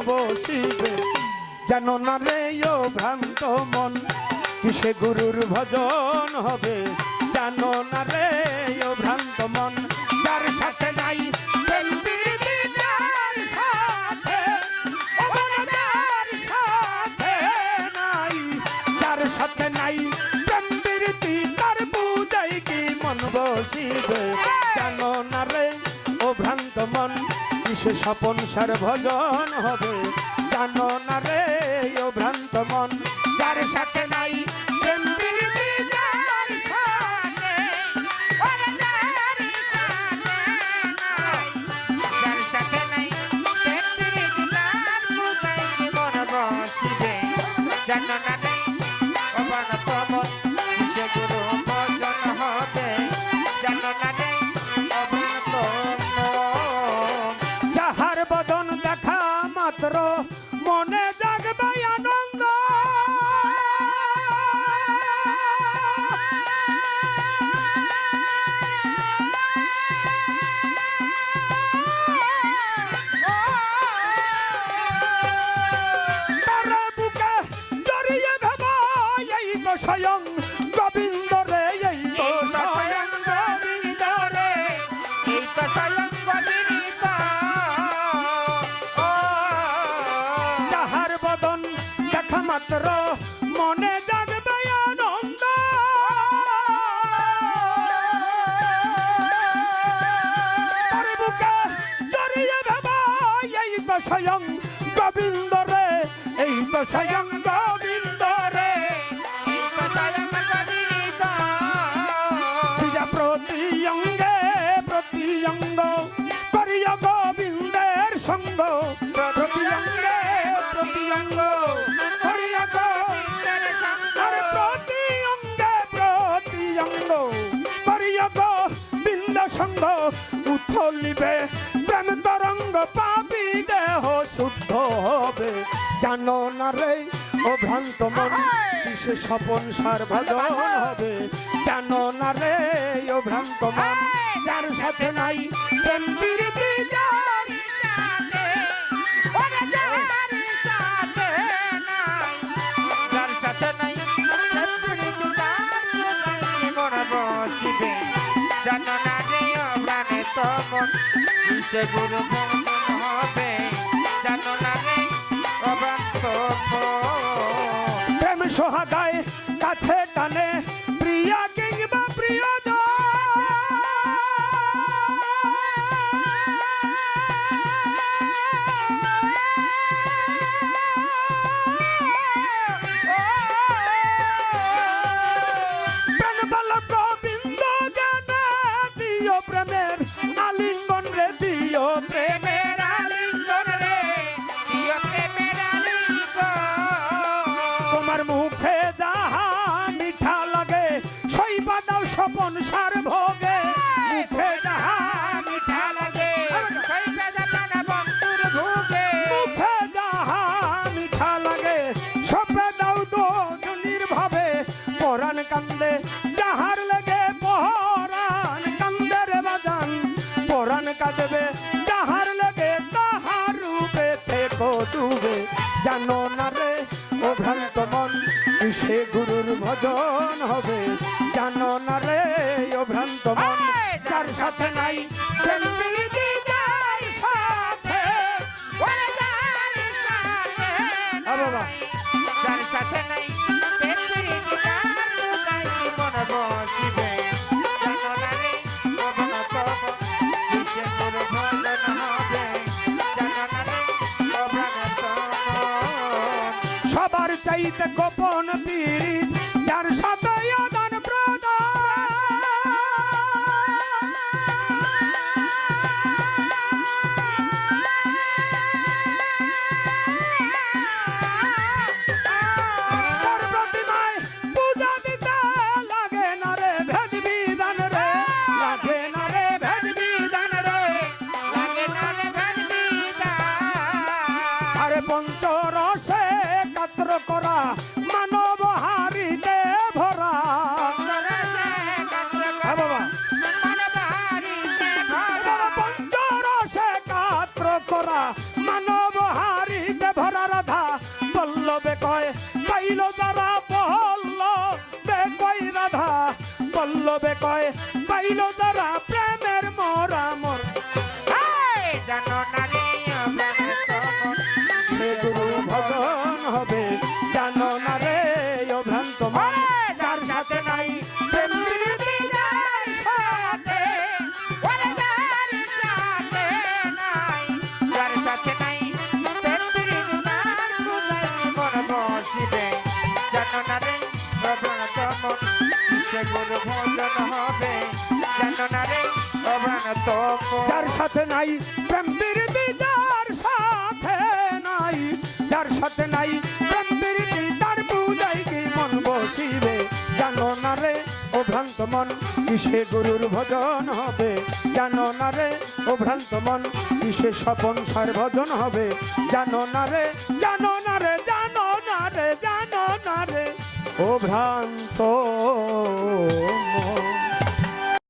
বসিবে জানো না রে ও ভ্রান্ত মন কিসে গুরুর ভজন হবে জানো না রে ও ভ্রান্ত মন যার সাথে নাই প্রেম প্রীতি যার সাথে ও মন যার সাথে নাই যার সাথে নাই প্রেম প্রীতি তার বুঝাই কি মন বসিবে জানো না রে ও ভ্রান্ত মন কিসে স্বপন সার ভজন হবে জানো না রে ও ভ্রান্ত মন যার সাথে নাই প্রেম প্রীতি যার সাথে ও যার সাথে নাই যার সাথে নাই প্রেম প্রীতি তার বুঝাই কি মন বসিবে জানো না রে ও ভ্রান্ত মন কিসে গুরু ভজন হবে জানো না রে ও ভ্রান্ত মন যাহার বদন দেখা মাত্র মনে জাগবে আনন্দ তার বুকে জড়িয়ে ভাবা এই তো স্বয়ং গোবিন্দ রে এই তো স্বয়ং গোবিন্দ রে এই তো স্বয়ং গোবিন্দ যাহার বদন দেখা মাত্র মনে জাগবে আনন্দ তার বুকে জড়িয়ে ভাবা এই তো স্বয়ং গোবিন্দ রে এই তো স্বয়ং গোবিন্দ রে এই তো স্বয়ং গোবিন্দ প্রিয়া প্রতি অঙ্গে প্রতি অঙ্গ করিয়া গোবিন্দের সঙ্গ প্রতি অঙ্গে প্রতি অঙ্গ করিয়া গোবিন্দের সঙ্গ আর প্রতি অঙ্গে প্রতি অঙ্গ করিয়া গোবিন্দ সঙ্গ উথলিবে প্রেম তরঙ্গ পাপি দেহ শুদ্ধ হবে জানো না রে ও ভ্রান্ত মন কিসে স্বপন সার ভজন হবে জানো না রে ও ভ্রান্ত মন যার সাথে নাই প্রেম প্রীতি যার সাথে ও যার সাথে নাই যার সাথে নাই প্রেম প্রীতি তার বুঝাই কি মন বসিবে জানো না রে ও ভ্রান্ত মন কিসে গুরু ভজন হবে জানো না রে ও ভ্রান্ত মন প্রেম সোহাগায় কাছে টানে প্রিয়া কিংবা প্রিয়জন প্রেম বালক গোবিন্দ জানে দিও প্রেমের আলিঙ্গন রে দিও প্রেমের আলিঙ্গন রে দিও প্রেমের আলিঙ্গন তোমার মুখে যাহা মিঠা লাগে সইবা দাও স্বপন সার ভোগে মুখে যাহা মিঠা লাগে সইবে যাবেন বন্ধুর ভোগে মুখে যাহা মিঠা লাগে সবে দাও দুজনির ভাবে পরাণ কান্দে যাহার লাগে পরাণ কান্দে রে বাজান পরাণ কাঁদবে যাহার লাগে তাহার রূপে থেকো ডুবে জানো না রে ও ভ্রান্ত মন কিসে গুরুর ভজন হবে জানো না রে ও ভ্রান্ত মন যার সাথে নাই প্রেম প্রীতি যার সাথে ওরে যার সাথে বাবা যার সাথে নাই প্রেম প্রীতি তার বুঝাই কি মন বসিবে জানো না রে ও ভ্রান্ত মন কিসে গুরু ভজন হবে জানো না রে ও ভ্রান্ত মন সবার চাইতে গোপন পীড়িত যার সাথে আদান প্রদান প্রতিমায় পূজা দিতে লাগে না রে ভেদ বিধান রে লাগে না রে ভেদ বিধান রে লাগে না রে ভেদ আরে পঞ্চরসে কাত্র করা মানব হারি পল্লবে কয় পাইল তারা প্রেমের মরা মর এই জানো না রে অভ্রান্ত মন সে গুরুর ভজন হবে জানো না রে ও ভ্রান্ত মন যার সাথে নাই প্রেম প্রীতি যার সাথে ওরে যার সাথে নাই যার সাথে নাই প্রেম প্রীতি তার কোথায় মন বসিবে জানো না রে অভ্রান্ত মন সে গুরু ভজন হবে জানো না রে অভ্রান্ত মন যার সাথে নাই প্রেম প্রীতি যার সাথে নাই প্রেম প্রীতি তার পূজায় কি মন বসিবে জানো না রে ও ভ্রান্ত মন কিসে গুরুর ভজন হবে জানো না রে ও ভ্রান্ত মন কিসে স্বপন সার ভজন হবে জানো না রে জানো না রে জানো না রে জানো না রে ও ভ্রান্ত